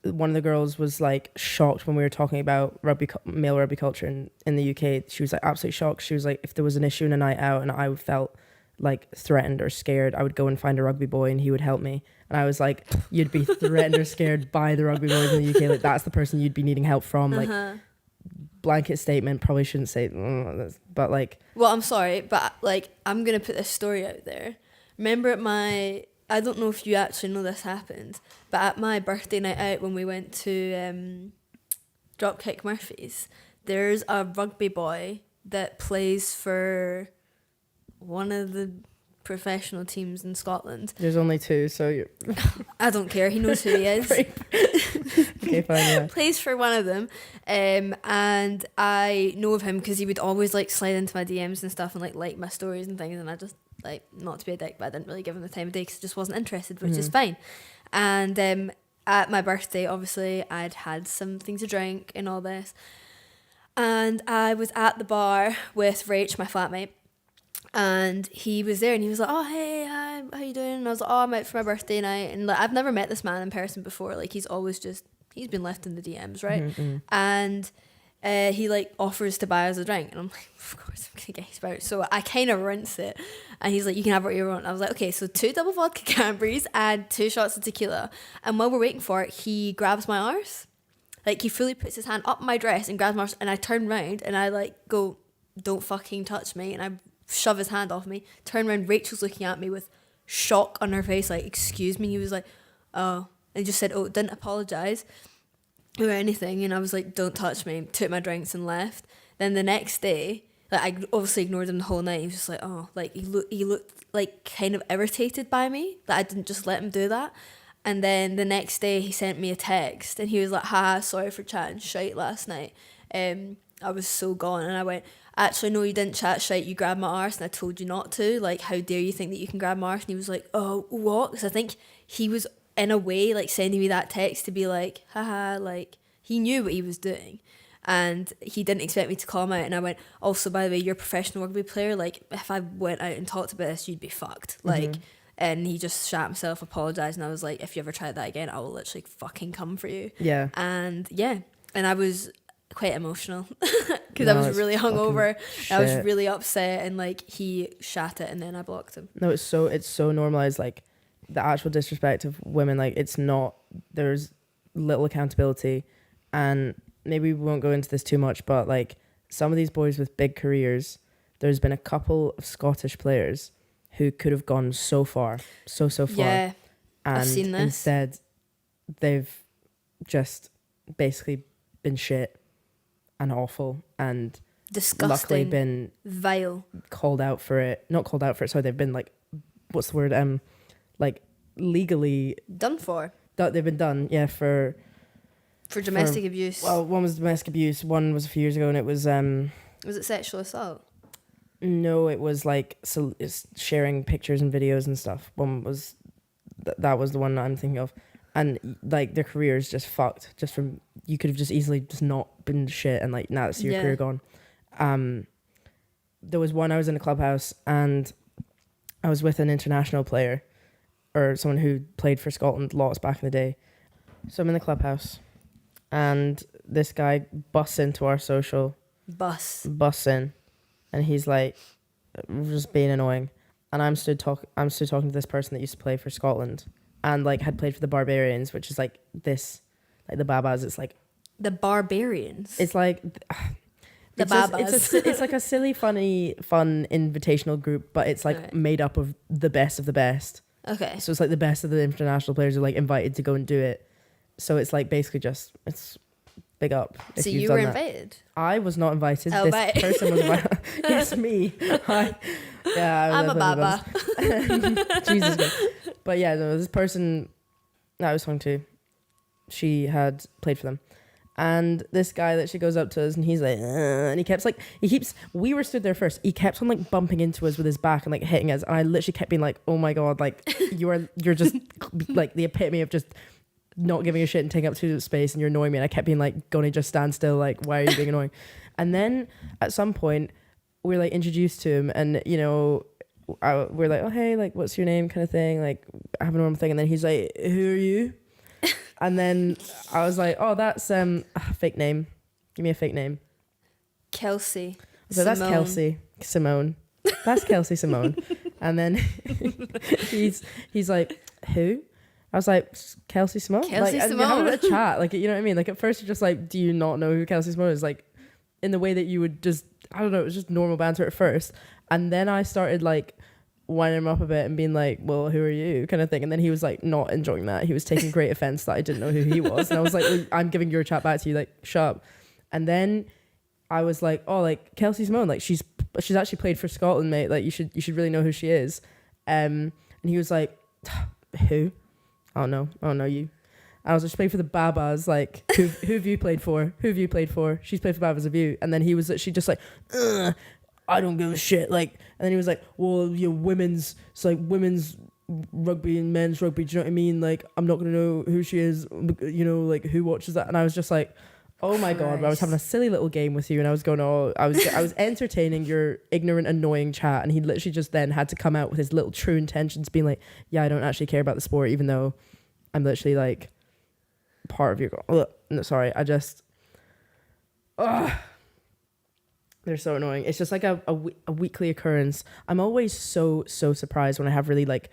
one of the girls was like shocked when we were talking about male rugby culture in the UK. She was like absolutely shocked. She was like, if there was an issue in a night out and I felt like threatened or scared, I would go and find a rugby boy and he would help me. And I was like, you'd be threatened or scared by the rugby boys in the UK? Like that's the person you'd be needing help from. Like blanket statement, probably shouldn't say, but like. Well, I'm sorry, but like I'm gonna put this story out there. Remember at I don't know if you actually know this happened, but at my birthday night out when we went to Dropkick Murphys, there's a rugby boy that plays for one of the professional teams in Scotland. There's only two, so you're I don't care. He knows who he is. Okay, fine. Yeah. Plays for one of them, and I know of him because he would always like slide into my DMs and stuff and like my stories and things, and I just like, not to be a dick, but I didn't really give him the time of day because I just wasn't interested, which is fine. And at my birthday, obviously, I'd had something to drink and all this, and I was at the bar with Rach, my flatmate. And he was there, and he was like, oh, hey, hi, how you doing? And I was like, oh, I'm out for my birthday night. And like, I've never met this man in person before. Like, he's been left in the DMs, right? And he like offers to buy us a drink, and I'm like, of course I'm gonna get his out. So I kind of rinse it, and he's like, you can have what you want. I was like, okay, so 2 double vodka Cadburys and 2 shots of tequila. And while we're waiting for it, he grabs my arse. Like, he fully puts his hand up my dress and grabs my arse, and I turn around and I like go, don't fucking touch me, and I shove his hand off me. Turn around, Rachel's looking at me with shock on her face, like, excuse me. He was like, oh, and just said, oh, didn't apologise or anything. And I was like, don't touch me. Took my drinks and left. Then the next day, like, I obviously ignored him the whole night. He was just like, oh, like, he looked like kind of irritated by me that I didn't just let him do that. And then the next day he sent me a text, and he was like, haha, sorry for chatting shite last night. I was so gone. And I went, actually, no, you didn't chat shite, you grabbed my arse and I told you not to. Like, how dare you think that you can grab my arse? And he was like, oh, what? Because I think he was in a way like sending me that text to be like, haha, like, he knew what he was doing, and he didn't expect me to call him out. And I went, also, by the way, you're a professional rugby player, like, if I went out and talked about this, you'd be fucked. Like, and he just shat himself, apologised, and I was like, if you ever try that again, I will literally fucking come for you. Yeah. And I was quite emotional because I was really hungover. I was really upset, and like he shat it, and then I blocked him. No, it's so normalized, like the actual disrespect of women. Like it's not, there's little accountability, and maybe we won't go into this too much, but like some of these boys with big careers, there's been a couple of Scottish players who could have gone so far, so far. Yeah, and I've seen this. Instead, they've just basically been shit and awful and disgusting, luckily been vile, called out for it. Not called out for it. Sorry, they've been like, what's the word? Like legally done for. They've been done. Yeah, for domestic abuse. Well, one was domestic abuse. One was a few years ago, and it was Was it sexual assault? No, it was like it's sharing pictures and videos and stuff. One was that was the one I'm thinking of, and like their career is just fucked. Just from, you could have just easily just not been shit, and like now that's your career gone. There was one, I was in a clubhouse and I was with an international player or someone who played for Scotland lots back in the day. So I'm in the clubhouse and this guy busts into our social. Busts in. And he's like, just being annoying. And I'm stood talking to this person that used to play for Scotland and like had played for the Barbarians, which is like this, like the Babas. It's like the Barbarians. It's like the Babas. It's like a silly, funny, fun invitational group, but it's like made up of the best of the best. Okay. So it's like the best of the international players are like invited to go and do it. So it's like basically just, it's big up. So you were invited? I was not invited. Oh, this right. person was invited. It's me. I'm a Baba. Jesus Christ. But yeah, no, this person that I was talking to, she had played for them. And this guy that she goes up to us and he's like, and we were stood there first. He kept on like bumping into us with his back and like hitting us. And I literally kept being like, oh my God, like you're just like the epitome of just not giving a shit and taking up too much space and you're annoying me. And I kept being like, Goni, just stand still. Like, why are you being annoying? And then at some point we're like introduced to him and, you know, we're like, oh, hey, like, what's your name kind of thing? Like, I have a normal thing. And then he's like, who are you? And then I was like, oh, that's a fake name. Give me a fake name. Kelsey. So that's Kelsey Simone. That's Kelsey Simone. And then he's like, who? I was like, Kelsey Simone? Kelsey like, Simone. You're having a chat. Like, you know what I mean? Like, at first you're just like, do you not know who Kelsey Simone is? Like, in the way that you would just, I don't know, it was just normal banter at first. And then I started like winding him up a bit and being like, well, who are you kind of thing. And then he was like not enjoying that. He was taking great offense that I didn't know who he was. And I was like, well, I'm giving your chat back to you, like, shut up. And then I was like, oh, like Kelsey Simone, like she's actually played for Scotland, mate. Like you should really know who she is. And he was like, who? I don't know you. I was just playing for the Babas. Like, who have you played for? Who have you played for? She's played for Babas of you. And then he was literally just like, I don't give a shit. Like, and then he was like, well, women's rugby and men's rugby. Do you know what I mean? Like, I'm not gonna know who she is. You know, like who watches that? And I was just like, oh my God, I was having a silly little game with you, and I was going, I was entertaining your ignorant, annoying chat, and he literally just then had to come out with his little true intentions, being like, yeah, I don't actually care about the sport, even though I'm literally like part of your. No, sorry, I just. They're so annoying. It's just like a weekly occurrence. I'm always so surprised when I have really like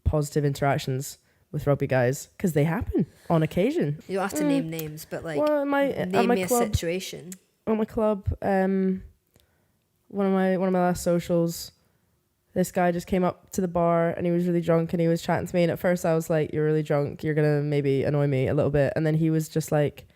positive interactions with rugby guys, because they happen on occasion. You don't have to name names, but like, well, name me a situation. On my club, one of my last socials, this guy just came up to the bar and he was really drunk and he was chatting to me, and at first I was like, you're really drunk, you're gonna maybe annoy me a little bit, and then he was just like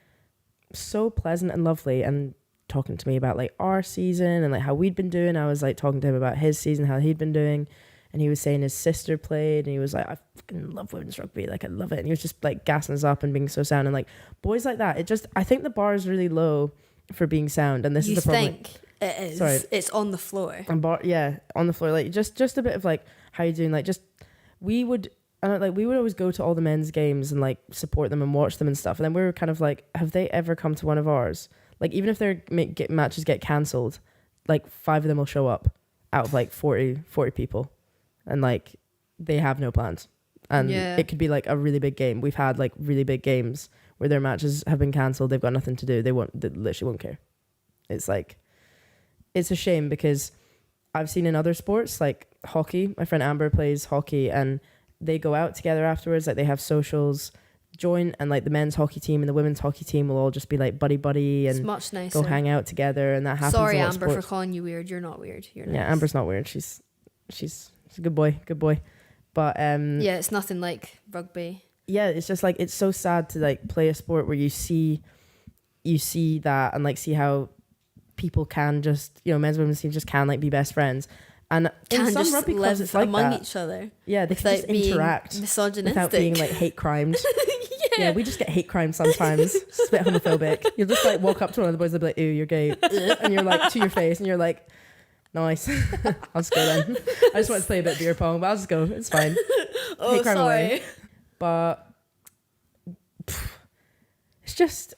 so pleasant and lovely and talking to me about like our season and like how we'd been doing. I was like talking to him about his season, how he'd been doing. And he was saying his sister played, and he was like, I fucking love women's rugby. Like, I love it. And he was just like gassing us up and being so sound. And like boys like that, I think the bar is really low for being sound. And this is the problem. You think it is? Sorry. It's on the floor. On the floor. Like just a bit of like, how you doing? Like we would always go to all the men's games and like support them and watch them and stuff. And then we were kind of like, have they ever come to one of ours? Like, even if their matches get cancelled, like 5 of them will show up out of like 40 people. And like, they have no plans. And it could be like a really big game. We've had like really big games where their matches have been cancelled. They've got nothing to do. They literally won't care. It's like, it's a shame because I've seen in other sports like hockey. My friend Amber plays hockey and they go out together afterwards. Like they have socials, join, and like the men's hockey team and the women's hockey team will all just be like buddy it's much nicer. go hang out together, and that happens. Sorry, in a lot Amber, of for sports. calling you weird. You're not weird. You're nice. Yeah, Amber's not weird. She's a good boy. But yeah, it's nothing like rugby. Yeah, it's just like, it's so sad to like play a sport where you see that and like see how people can just, you know, men's and women's teams just can like be best friends. And in some rugby clubs, it's like among that. each other. Yeah, they can just interact misogynistic without being like hate crimed. Yeah, we just get hate crimed sometimes. It's a bit homophobic. You'll just like walk up to one of the boys and be like, "Ooh, you're gay," and you're like, to your face, and you're like, "Nice, I'll just go then." I just want to play a bit of beer pong, but I'll just go. It's fine. Oh, hate crime sorry. away. But it's just,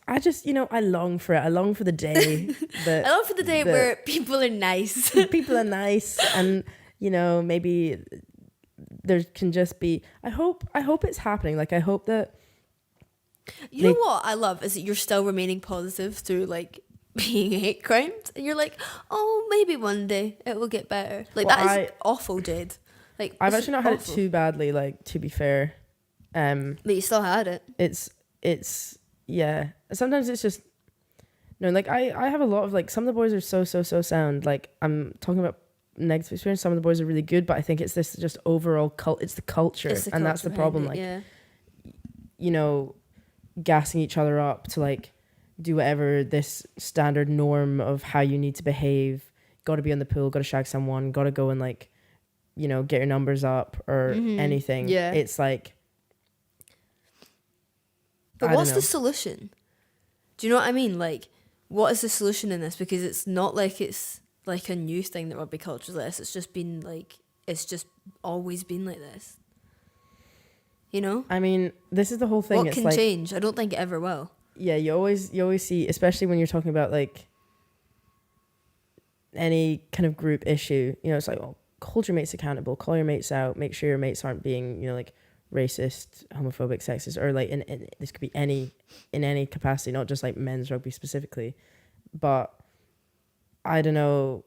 you know, I long for it. I long for the day that I love for the day where people are nice. people are nice, and you know, maybe there can just be. I hope it's happening. Like I hope that. You know what I love is that you're still remaining positive through like being hate crimed, and you're like, oh, maybe one day it will get better. Like Well, that is awful, Jade. Like I've this actually not is had it awful. too badly. Like, to be fair, But you still had it. it's yeah. Sometimes it's just no. Like I have a lot of like, some of the boys are so sound. Like I'm talking about negative experience. Some of the boys are really good, but I think it's this just overall it's the culture, and that's the problem. Like, you know, gassing each other up to like do whatever this standard norm of how you need to behave. Got to be on the pool. Got to shag someone. Got to go and like, you know, get your numbers up or anything. Yeah. It's like. But I what's don't know. the solution? Do you know what I mean? Like, what is the solution in this? Because it's not like it's like a new thing that rugby culture is like this. It's just been like, it's just always been like this. You know? I mean, this is the whole thing. What It's can like, change? I don't think it ever will. yeah, you always see, especially when you're talking about like any kind of group issue, you know, it's like, well, hold your mates accountable, call your mates out, make sure your mates aren't being, you know, like racist, homophobic, sexist, or like in this could be in any capacity, not just like men's rugby specifically. But I don't know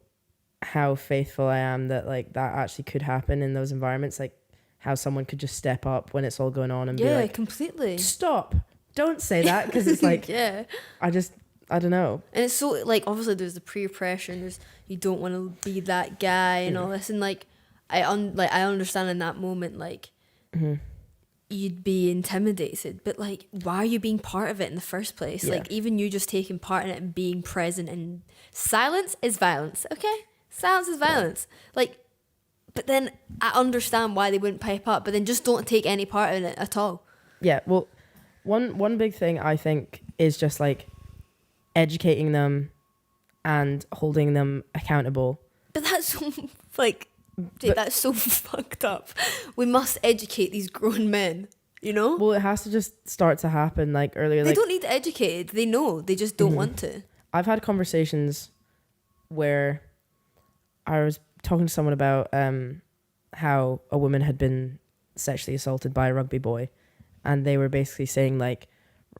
how faithful I am that like that actually could happen in those environments, like how someone could just step up when it's all going on and be like, completely. stop, don't say that, because it's like, Yeah. I don't know. And it's so like, obviously there's the peer pressure and there's, you don't want to be that guy and all this, and like I understand in that moment like you'd be intimidated, but like why are you being part of it in the first place? Yeah. Like even you just taking part in it and being present, and silence is violence, okay? Silence is violence. Like, but then I understand why they wouldn't pipe up, but then just don't take any part in it at all. Yeah, well, one big thing I think is just like educating them and holding them accountable. But that's so, like, that's so fucked up. We must educate these grown men, you know? Well, it has to just start to happen like earlier. They Like, don't need to educate. They know. They just don't want to. I've had conversations where I was talking to someone about how a woman had been sexually assaulted by a rugby boy, and they were basically saying like,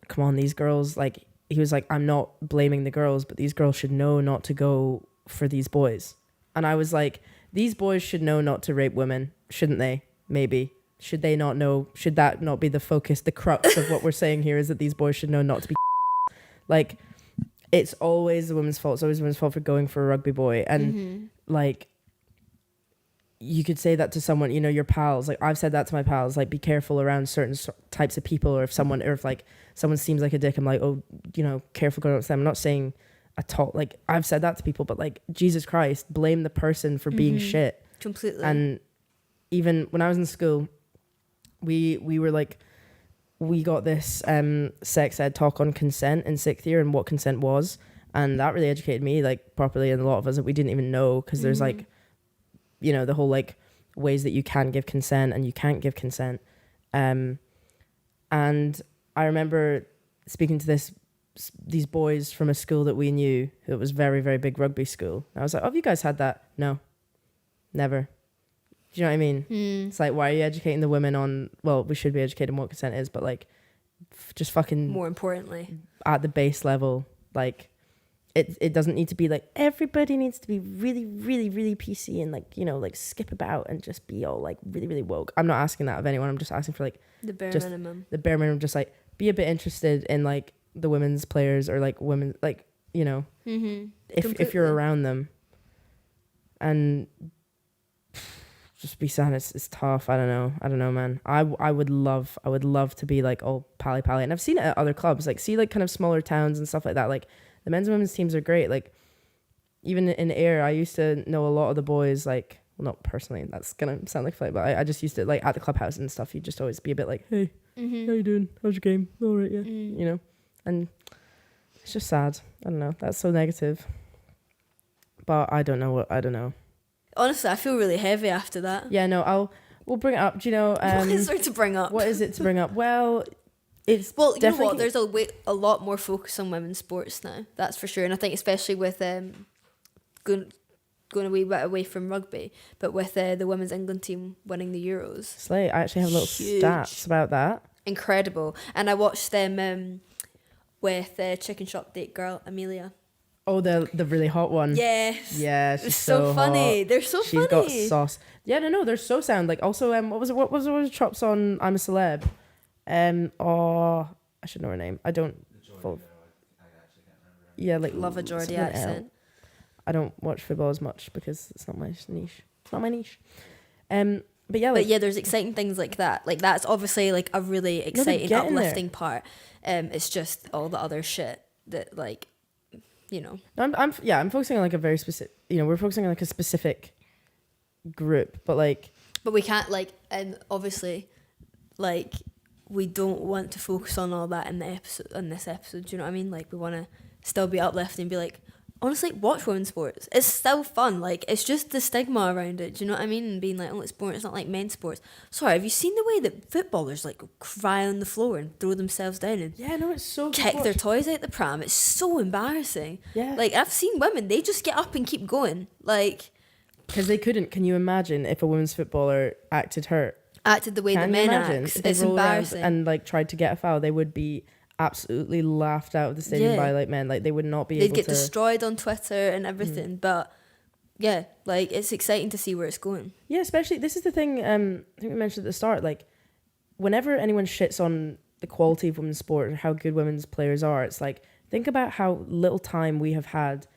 come on, these girls, like, he was like, I'm not blaming the girls, but these girls should know not to go for these boys. And I was like, these boys should know not to rape women, shouldn't they? Maybe. Should they not know? Should that not be the focus, the crux of what we're saying here, is that these boys should know not to be like, it's always the woman's fault. It's always the woman's fault for going for a rugby boy. And like, you could say that to someone, you know, your pals. Like, I've said that to my pals, like, be careful around certain types of people, or if someone seems like a dick, I'm like, oh, you know, careful going up with them. I'm not saying at all, like, I've said that to people, but like, Jesus Christ, blame the person for being shit. Completely. And even when I was in school, we were like, we got this sex ed talk on consent in 6th year and what consent was, and that really educated me like properly, and a lot of us that we didn't even know, because there's like, you know, the whole like ways that you can give consent and you can't give consent. And I remember speaking to these boys from a school that we knew, that was very, very big rugby school. I was like, oh, have you guys had that? No, never. Do you know what I mean? Mm. It's like, why are you educating the women on, well, we should be educated on what consent is, but like, just fucking More importantly, at the base level, like, it doesn't need to be like, everybody needs to be really, really, really PC and like, you know, like skip about and just be all like really, really woke. I'm not asking that of anyone. I'm just asking for like the bare just minimum. the bare minimum, just like be a bit interested in like the women's players or like women, like, you know, if you're around them, and just be sad. It's tough. I don't know, man. I would love to be like all pally, and I've seen it at other clubs, like see like kind of smaller towns and stuff like that. Like the men's and women's teams are great. Like even in Ayr, I used to know a lot of the boys, like, well, not personally, that's gonna sound like fight, but I just used to, like, at the clubhouse and stuff, you just always be a bit like, hey, how you doing? How's your game? All right, yeah. You know, and it's just sad. I don't know. That's so negative. But I don't know. Honestly, I feel really heavy after that. Yeah, no, we'll bring it up. Do you know? What is there to bring up? What is it to bring up? Well, it's you know what? There's a lot more focus on women's sports now. That's for sure. And I think especially with going a wee bit away from rugby, but with the women's England team winning the Euros. Slay. I actually have little stats about that. Incredible. And I watched them with chicken shop date girl Amelia. Oh, the really hot one. Yes. Yeah, she's so funny. Hot. They're so funny. She's got sauce. Yeah, no, they're so sound. Like also, what was the chops on I'm a Celeb? I should know her name. I don't. Yeah, like love a Geordie accent. I don't watch football as much because it's not my niche. It's not my niche. But yeah, like, there's exciting things like that. Like that's obviously like a really exciting, uplifting part. It's just all the other shit that, like, you know. I'm focusing on like a very specific. You know, we're focusing on like a specific group, but we can't, like, and obviously, like, we don't want to focus on all that in this episode. Do you know what I mean? Like, we want to still be uplifting and be like, honestly, watch women's sports. It's still fun. Like, it's just the stigma around it. Do you know what I mean? And being like, oh, it's boring. It's not like men's sports. Sorry, have you seen the way that footballers like cry on the floor and throw themselves down and it's so kick their toys out the pram? It's so embarrassing. Yeah, like I've seen women, they just get up and keep going, like, because they couldn't. Can you imagine if a women's footballer acted the way that men act? It's embarrassing. And like tried to get a foul, they would be absolutely laughed out of the stadium by like men. Like they would not be able to. They'd get destroyed on Twitter and everything. But yeah, like it's exciting to see where it's going. Yeah, especially this is the thing. I think we mentioned at the start. Like, whenever anyone shits on the quality of women's sport and how good women's players are, it's like, think about how little time we have had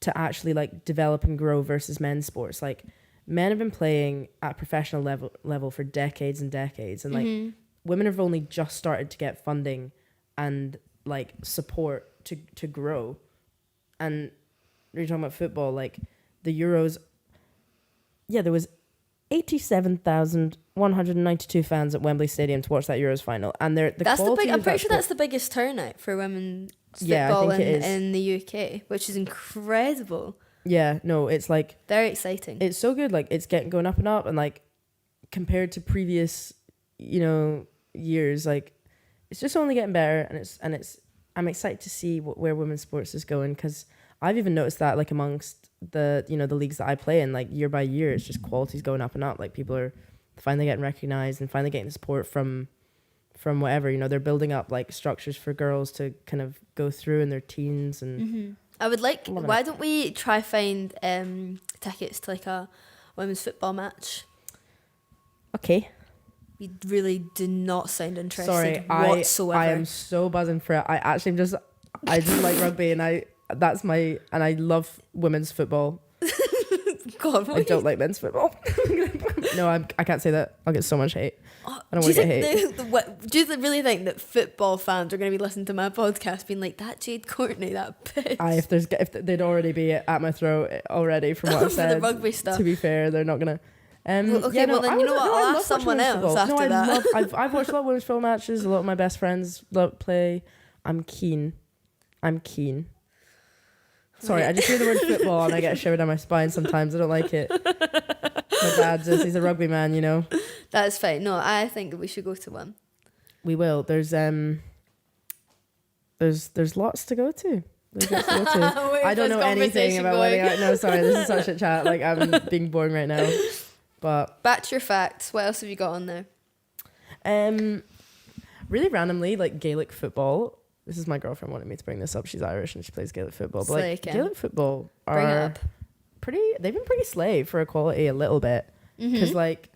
to actually like develop and grow versus men's sports. Like, men have been playing at professional level for decades and decades, and like women have only just started to get funding and like support to grow. And you're talking about football, like the Euros, there was 87,192 fans at Wembley Stadium to watch that Euros final, and I'm pretty sure that's the biggest turnout for women's football in the UK, which is incredible. Yeah, no, it's like very exciting. It's so good. Like it's going up and up, and like compared to previous, you know, years, like it's just only getting better, and it's I'm excited to see where women's sports is going, because I've even noticed that like amongst the, you know, the leagues that I play in, like year by year, it's just quality's going up and up. Like people are finally getting recognized and finally getting the support from whatever, you know, they're building up like structures for girls to kind of go through in their teens. And I would like, why don't we try find tickets to like a women's football match? Okay. You really do not sound interested. Sorry, whatsoever. I am so buzzing for it. I just like rugby, and I love women's football. God, I don't like men's football. No, I can't say that. I'll get so much hate. I don't want to get hate. Do you really think that football fans are going to be listening to my podcast being like, that Jade Courtney, that bitch? If they'd already be at my throat already from what I've said. The rugby stuff. To be fair, they're not going to. Then you know what? I'll ask someone else after that. I've watched a lot of women's football matches. A lot of my best friends play. I'm keen. Sorry, I just hear the word football and I get a shiver down my spine sometimes. I don't like it. My dad does. He's a rugby man, you know. That's fine. No, I think that we should go to one. We will. There's lots to go to. I don't know anything about wedding. No, sorry, this is such a chat. Like, I'm being boring right now. But back to your facts. What else have you got on there? Really randomly, like Gaelic football. This is my girlfriend wanted me to bring this up. She's Irish and she plays Gaelic football. But like Gaelic football Bring it are up. they've been pretty slay for equality a little bit. Because like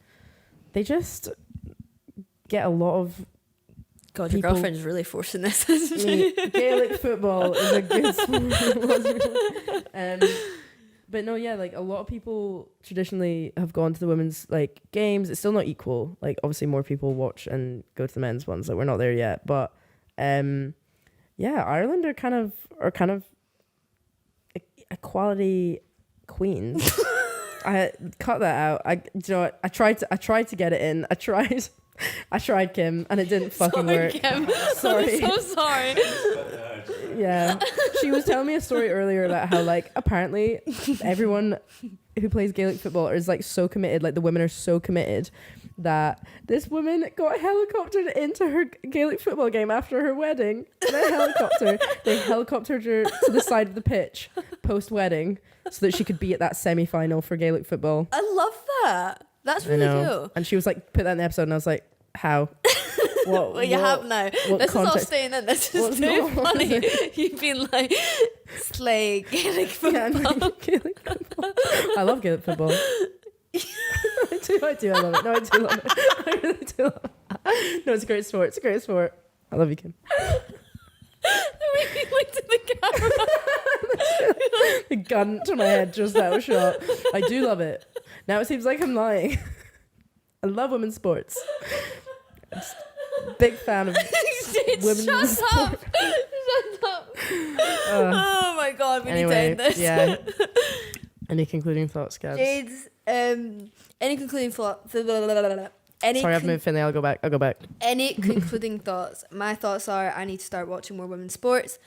they just get a lot of God, your girlfriend's really forcing this, isn't she? Gaelic football is a good sport. But no, yeah, like a lot of people traditionally have gone to the women's like games. It's still not equal. Like obviously more people watch and go to the men's ones. Like we're not there yet. But yeah, Ireland are kind of equality queens. I cut that out. I tried to get it in. I tried, Kim, and it didn't fucking work. Kim. Sorry. I'm so sorry. Yeah. She was telling me a story earlier about how like apparently everyone who plays Gaelic football is like so committed, like the women are so committed that this woman got helicoptered into her Gaelic football game after her wedding. In a helicopter. They helicoptered her to the side of the pitch post-wedding so that she could be at that semi-final for Gaelic football. I love that. That's really cool. And she was like, put that in the episode, and I was like, how? Well, you have now. This is all staying in. This is too funny. You've been like, slay Gaelic football. Gaelic football. I love Gaelic football. I do. I love it. No, I do love it. I really do love it. No, it's a great sport. It's a great sport. I love you, Kim. The way you looked at the camera. The gun to my head just that was shot. I do love it. Now it seems like I'm lying. I love women's sports. Big fan of women's Shut up. Shut up. Oh my God, we need to end this. Yeah. Any concluding thoughts, Gabs? Jade's, any concluding thoughts? Sorry, I've moved Finlay. I'll go back. Any concluding thoughts? My thoughts are I need to start watching more women's sports.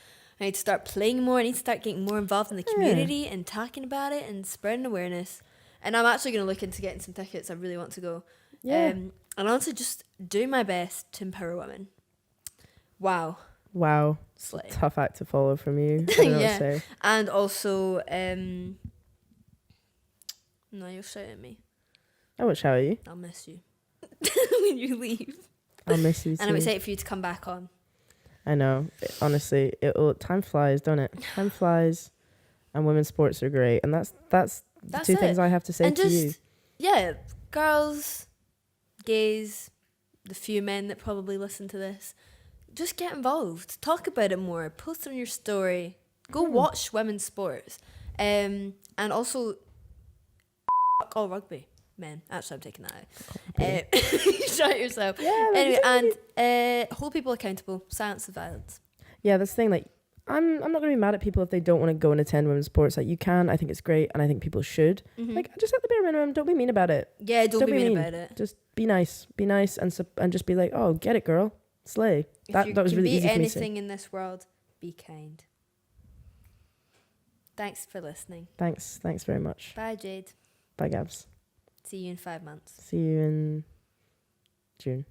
I need to start playing more. I need to start getting more involved in the community and talking about it and spreading awareness. And I'm actually going to look into getting some tickets. I really want to go. Yeah. And also just do my best to empower women. Wow. Slay. Tough act to follow from you. I don't know what to say. And also, no, you'll shout at me. I won't shout at you. I'll miss you when you leave. I'll miss you too. And I'm excited for you to come back on. I know. Honestly, time flies, don't it? Time flies, and women's sports are great. And that's the two things I have to say to you. Yeah, girls, gays, the few men that probably listen to this, just get involved. Talk about it more. Post on your story. Go watch women's sports. And also, fuck all rugby. Men. Actually, I'm taking that out. Shut yourself. Yeah, anyway, and hold people accountable. Silence the violence. Yeah, that's the thing. Like, I'm not going to be mad at people if they don't want to go and attend women's sports. Like, you can. I think it's great, and I think people should. Like, just at the bare minimum, don't be mean about it. Yeah, don't be mean about it. Just be nice. Be nice, and just be like, oh, get it, girl. Slay. That was really easy for me to say. Anything in this world, be kind. Thanks for listening. Thanks very much. Bye, Jade. Bye, Gabs. See you in 5 months. See you in June.